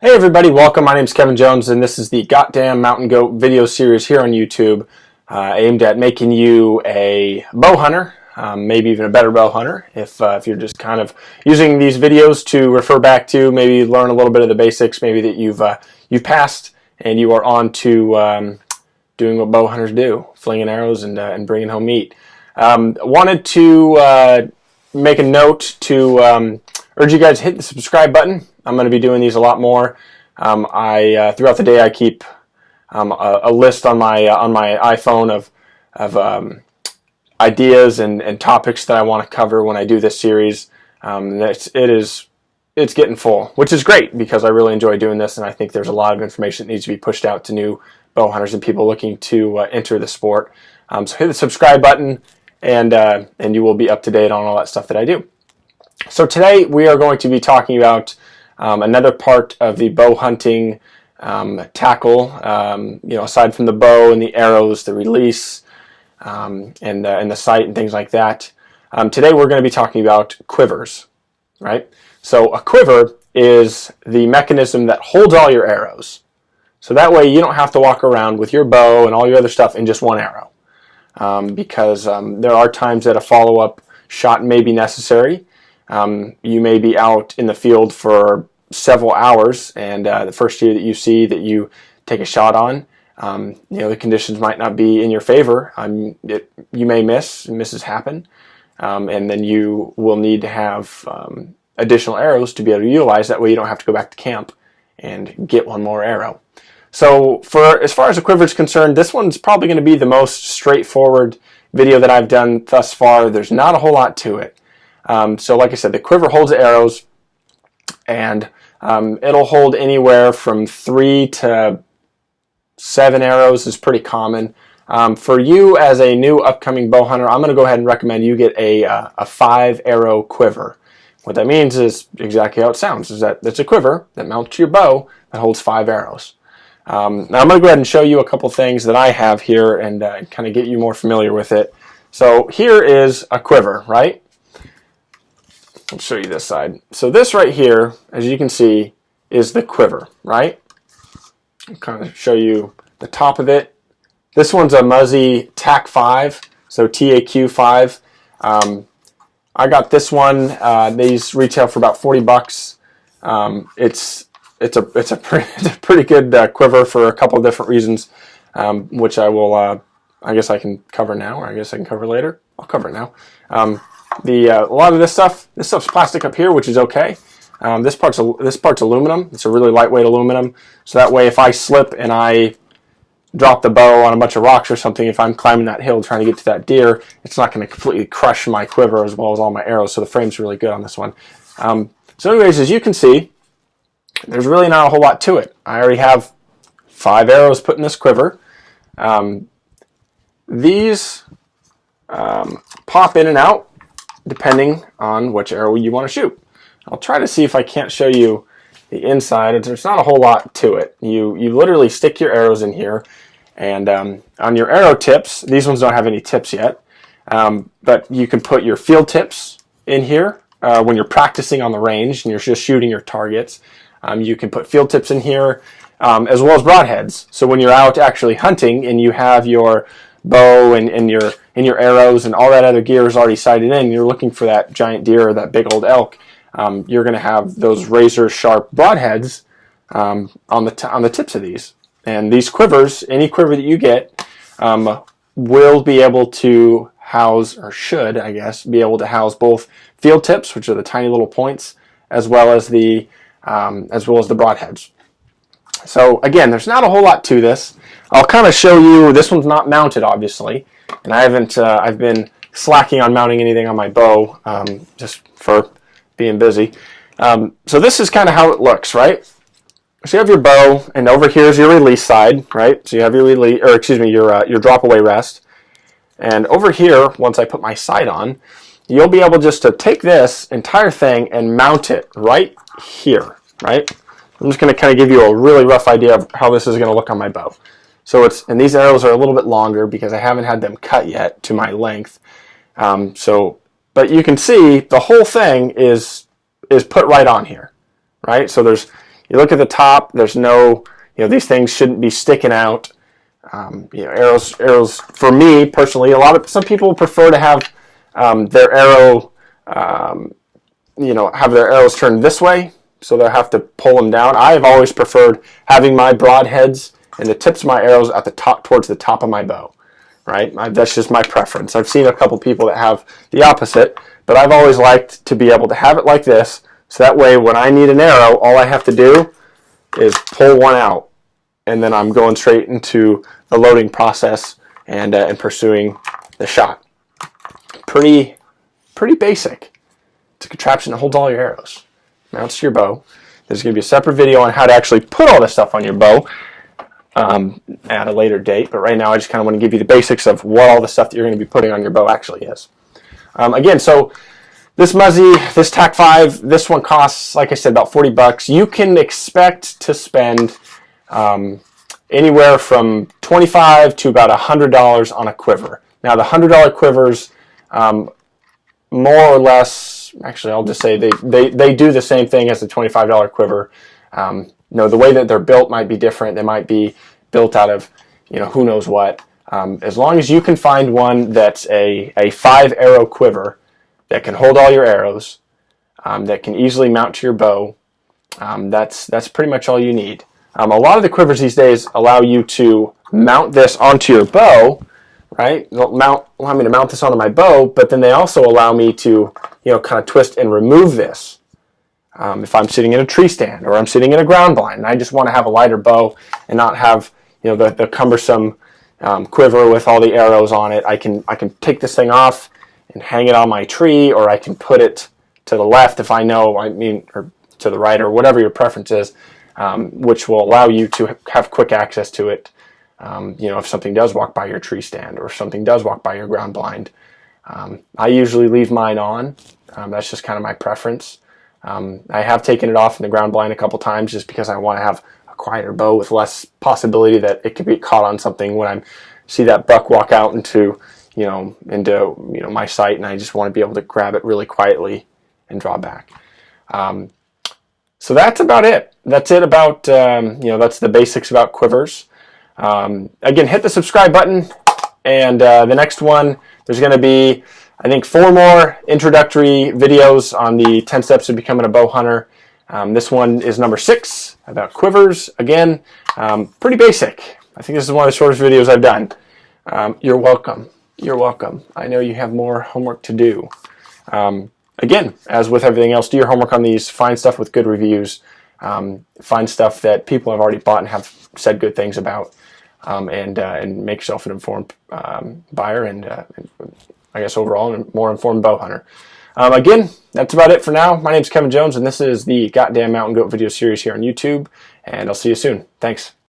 Hey everybody, welcome. My name is Kevin Jones and this is the Goddamn Mountain Goat video series here on YouTube, aimed at making you a bow hunter, maybe even a better bow hunter if you're just kind of using these videos to refer back to, maybe learn a little bit of the basics, maybe that you've passed and you are on to doing what bow hunters do, flinging arrows and bringing home meat. Wanted to make a note to urge you guys to hit the subscribe button. I'm going to be doing these a lot more. Throughout the day I keep a list on my iPhone of ideas and topics that I want to cover when I do this series. It's getting full, which is great because I really enjoy doing this, and I think there's a lot of information that needs to be pushed out to new bow hunters and people looking to enter the sport. So hit the subscribe button, and you will be up to date on all that stuff that I do. So today we are going to be talking about another part of the bow hunting tackle. Aside from the bow and the arrows, the release, and the sight and things like that. Today we're going to be talking about quivers, right? So a quiver is the mechanism that holds all your arrows. So that way you don't have to walk around with your bow and all your other stuff in just one arrow, because there are times that a follow-up shot may be necessary. You may be out in the field for several hours, and the first deer that you see that you take a shot on, the conditions might not be in your favor. You may miss, and misses happen, and then you will need to have additional arrows to be able to utilize. That way you don't have to go back to camp and get one more arrow. So as far as a quiver is concerned, this one's probably going to be the most straightforward video that I've done thus far. There's not a whole lot to it. So like I said, the quiver holds the arrows, and it'll hold anywhere from 3 to 7 arrows is pretty common. For you as a new upcoming bow hunter, I'm going to go ahead and recommend you get a 5-arrow quiver. What that means is exactly how it sounds, is that it's a quiver that mounts to your bow that holds 5 arrows. Now I'm going to go ahead and show you a couple things that I have here and kind of get you more familiar with it. So here is a quiver, right? I'll show you this side. So this right here, as you can see, is the quiver, right? I'll kind of show you the top of it. This one's a Muzzy TAC 5, so TAQ 5. I got this one. These retail for about 40 bucks. It's a pretty good quiver for a couple of different reasons, which I will. I guess I can cover now, or I guess I can cover later. I'll cover it now. A lot of this stuff's plastic up here, which is okay. This part's aluminum. It's a really lightweight aluminum, so that way if I slip and I drop the bow on a bunch of rocks or something, if I'm climbing that hill trying to get to that deer, it's not going to completely crush my quiver as well as all my arrows. So the frame's really good on this one. So anyways, as you can see, there's really not a whole lot to it. I already have 5 arrows put in this quiver. These pop in and out depending on which arrow you want to shoot. I'll try to see if I can't show you the inside. There's not a whole lot to it. You literally stick your arrows in here, and on your arrow tips, these ones don't have any tips yet, but you can put your field tips in here when you're practicing on the range and you're just shooting your targets. You can put field tips in here, as well as broadheads. So when you're out actually hunting and you have your bow and your arrows and all that other gear is already sighted in, you're looking for that giant deer or that big old elk, you're going to have those razor sharp broadheads on the tips of these. And these quivers, any quiver that you get, will be able to house, or should, I guess, be able to house both field tips, which are the tiny little points, as well as the broadheads. So again, there's not a whole lot to this. I'll kind of show you. This one's not mounted, obviously, and I haven't. I've been slacking on mounting anything on my bow, just for being busy. So this is kind of how it looks, right? So you have your bow, and over here is your release side, right? So you have your release, or excuse me, your drop away rest, and over here, once I put my sight on, you'll be able just to take this entire thing and mount it right here, right? I'm just going to kind of give you a really rough idea of how this is going to look on my bow. So and these arrows are a little bit longer because I haven't had them cut yet to my length. But you can see the whole thing is put right on here, right? So you look at the top, there's no, these things shouldn't be sticking out. Arrows for me personally, some people prefer to have their arrow, have their arrows turned this way, so they'll have to pull them down. I've always preferred having my broadheads and the tips of my arrows at the top, towards the top of my bow. Right? That's just my preference. I've seen a couple people that have the opposite, but I've always liked to be able to have it like this, so that way when I need an arrow, all I have to do is pull one out, and then I'm going straight into the loading process and pursuing the shot. Pretty basic. It's a contraption that holds all your arrows. Mounts to your bow. There's going to be a separate video on how to actually put all this stuff on your bow at a later date, but right now I just kind of want to give you the basics of what all the stuff that you're going to be putting on your bow actually is. Again, so this Muzzy, this TAC 5, this one costs, like I said, about 40 bucks. You can expect to spend anywhere from $25 to about $100 on a quiver. Now the $100 quivers, more or less, actually I'll just say they do the same thing as the $25 quiver. The way that they're built might be different. They might be built out of, who knows what. As long as you can find one that's a 5-arrow quiver that can hold all your arrows, that can easily mount to your bow, that's pretty much all you need. A lot of the quivers these days allow you to mount this onto your bow, right? They'll allow me to mount this onto my bow, but then they also allow me to, kind of twist and remove this. If I'm sitting in a tree stand or I'm sitting in a ground blind and I just want to have a lighter bow and not have the cumbersome quiver with all the arrows on it, I can take this thing off and hang it on my tree, or I can put it to the left if or to the right, or whatever your preference is, which will allow you to have quick access to it. If something does walk by your tree stand or something does walk by your ground blind. I usually leave mine on. That's just kind of my preference. I have taken it off in the ground blind a couple times just because I want to have a quieter bow with less possibility that it could be caught on something when I see that buck walk out into my sight, and I just want to be able to grab it really quietly and draw back. So that's about it. That's it about, that's the basics about quivers. Again, hit the subscribe button, and the next one, there's going to be, I think, 4 more introductory videos on the 10 steps to becoming a bow hunter. This one is number 6, about quivers. Again, pretty basic. I think this is one of the shortest videos I've done. You're welcome. You're welcome. I know you have more homework to do. Again, as with everything else, do your homework on these. Find stuff with good reviews. Find stuff that people have already bought and have said good things about. And make yourself an informed buyer and I guess overall a more informed bow hunter. Again, that's about it for now. My name's Kevin Jones, and this is the Goddamn Mountain Goat video series here on YouTube, and I'll see you soon. Thanks.